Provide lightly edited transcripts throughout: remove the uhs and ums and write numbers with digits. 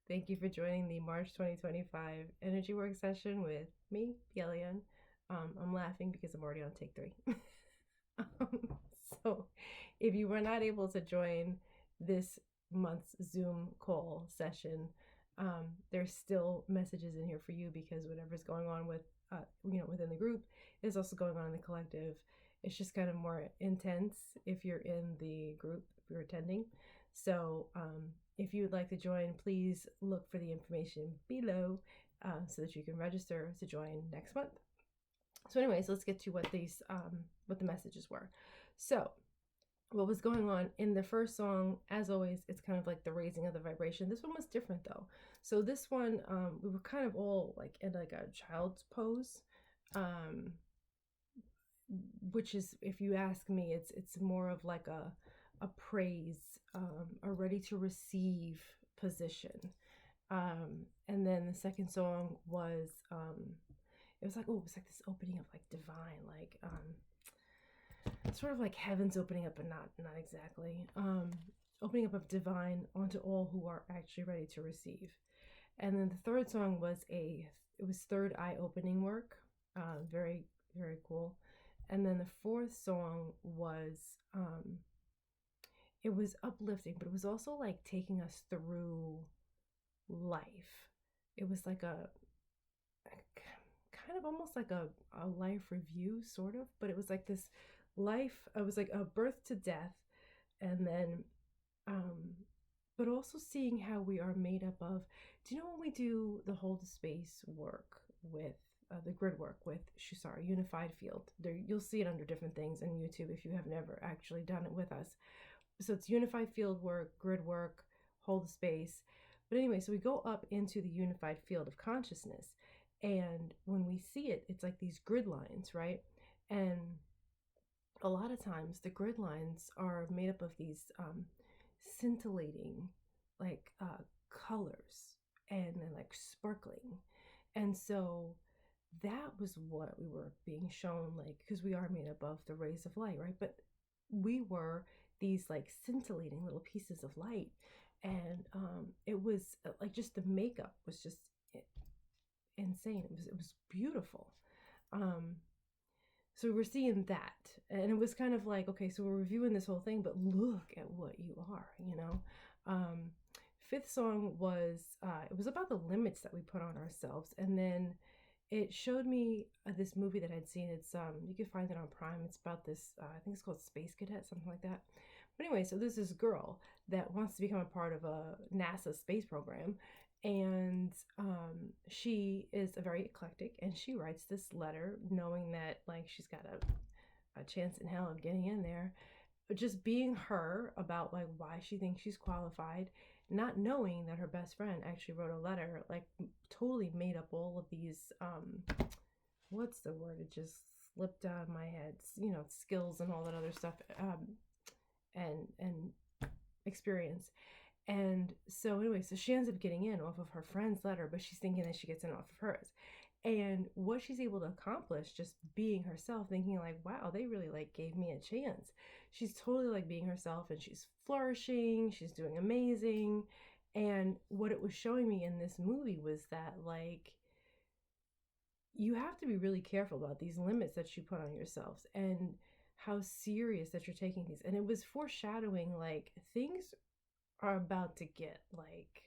Thank you for joining the March 2025 energy work session with me, PielleAyan. I'm laughing because I'm already on take 3. So if you were not able to join this month's Zoom call session, there's still messages in here for you because whatever's going on with, within the group is also going on in the collective. It's just kind of more intense if you're in the group, if you're attending. So if you would like to join, please look for the information below so that you can register to join next month. So anyways, let's get to what the messages were. So what was going on in the first song, as always, it's kind of like the raising of the vibration. This one was different though. So this one, we were kind of all like in like a child's pose, which is, if you ask me, it's more of like a praise, a ready to receive position. And then the second song was it was like this opening of like divine, like sort of like heaven's opening up, but not exactly. Opening up of divine onto all who are actually ready to receive. And then the third song was it was third eye opening work. Very, very cool. And then the fourth song was it was uplifting, but it was also like taking us through life. It was like a kind of almost like a life review, sort of, but it was like this life. It was like a birth to death, and then but also seeing how we are made up of. Do you know when we do the hold the space work with the grid work with Shusara unified field? There, you'll see it under different things on YouTube if you have never actually done it with us. So it's unified field work, grid work, hold the space. But anyway, so we go up into the unified field of consciousness, and when we see it, it's like these grid lines, right? And a lot of times the grid lines are made up of these scintillating like colors and then like sparkling. And so that was what we were being shown, like, because we are made up of the rays of light, right? But we were these like scintillating little pieces of light. And it was like, just the makeup was just insane. It was beautiful. So we're seeing that, and it was kind of like, okay, so we're reviewing this whole thing, but look at what you are, you know. Fifth song was it was about the limits that we put on ourselves, and then it showed me this movie that I'd seen. It's you can find it on Prime. It's about this I think it's called Space Cadet, something like that. But anyway, so there's this girl that wants to become a part of a NASA space program, and she is a very eclectic, and she writes this letter knowing that like she's got a chance in hell of getting in there, but just being her about like why she thinks she's qualified, not knowing that her best friend actually wrote a letter, like totally made up all of these what's the word, it just slipped out of my head, you know, skills and all that other stuff, and experience. And so anyway, so she ends up getting in off of her friend's letter, but she's thinking that she gets in off of hers. And what she's able to accomplish just being herself, thinking like, wow, they really like gave me a chance. She's totally like being herself, and she's flourishing, she's doing amazing. And what it was showing me in this movie was that like you have to be really careful about these limits that you put on yourselves and how serious that you're taking these. And it was foreshadowing like things are about to get like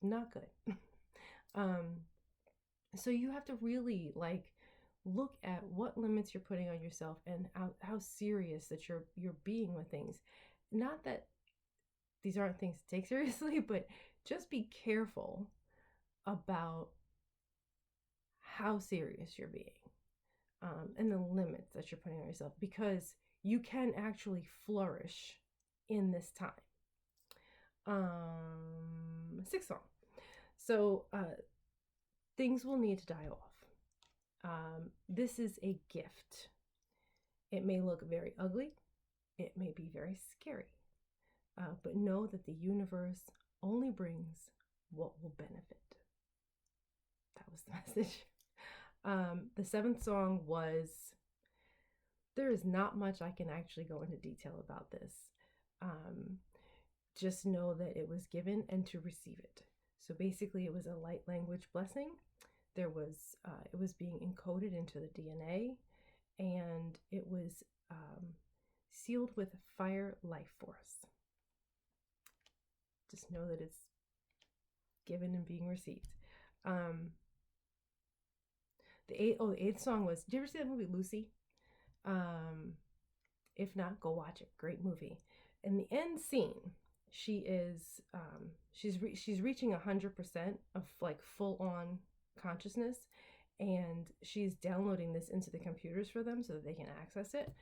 not good. So you have to really like look at what limits you're putting on yourself and how serious that you're being with things. Not that these aren't things to take seriously, but just be careful about how serious you're being, and the limits that you're putting on yourself, because you can actually flourish in this time. Sixth song. So things will need to die off. This is a gift. It may look very ugly. It may be very scary. But know that the universe only brings what will benefit. That was the message. The seventh song was, there is not much I can actually go into detail about this. just know that it was given and to receive it. So basically, it was a light language blessing. There was it was being encoded into the DNA, and it was sealed with fire life force. Just know that it's given and being received. The eighth song was. Did you ever see that movie Lucy? If not, go watch it. Great movie. In the end scene, she is she's reaching 100% of like full on consciousness, and she's downloading this into the computers for them so that they can access it.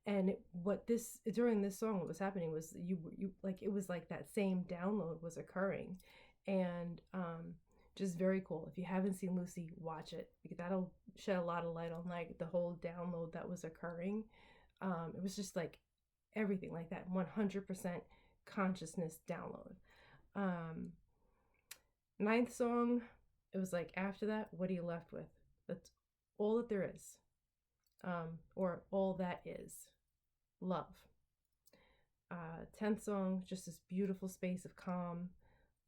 And what this during this song, what was happening was you like it was like that same download was occurring, and just very cool. If you haven't seen Lucy, watch it. That'll shed a lot of light on like the whole download that was occurring. It was just like everything like that 100% consciousness download. Ninth song, it was like after that, what are you left with? That's all that there is, or all that is love. 10th song, just this beautiful space of calm.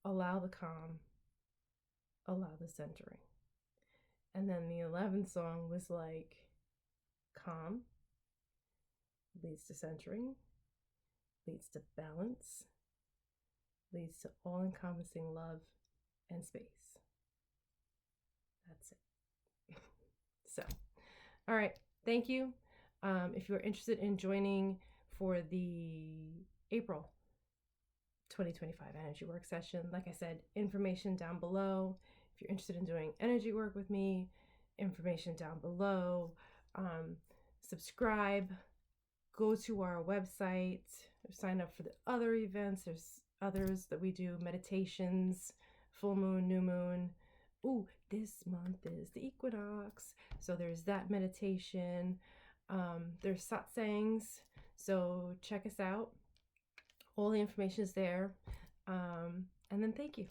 Allow the calm, allow the centering. And then the 11th song was like calm leads to centering, leads to balance, leads to all-encompassing love and space. That's it. So, all right. Thank you. If you're interested in joining for the April 2025 energy work session, like I said, information down below. If you're interested in doing energy work with me, information down below. Subscribe. Go to our website, sign up for the other events. There's others that we do, meditations, full moon, new moon. Ooh, this month is the equinox. So there's that meditation. There's satsangs. So check us out. All the information is there. And then thank you.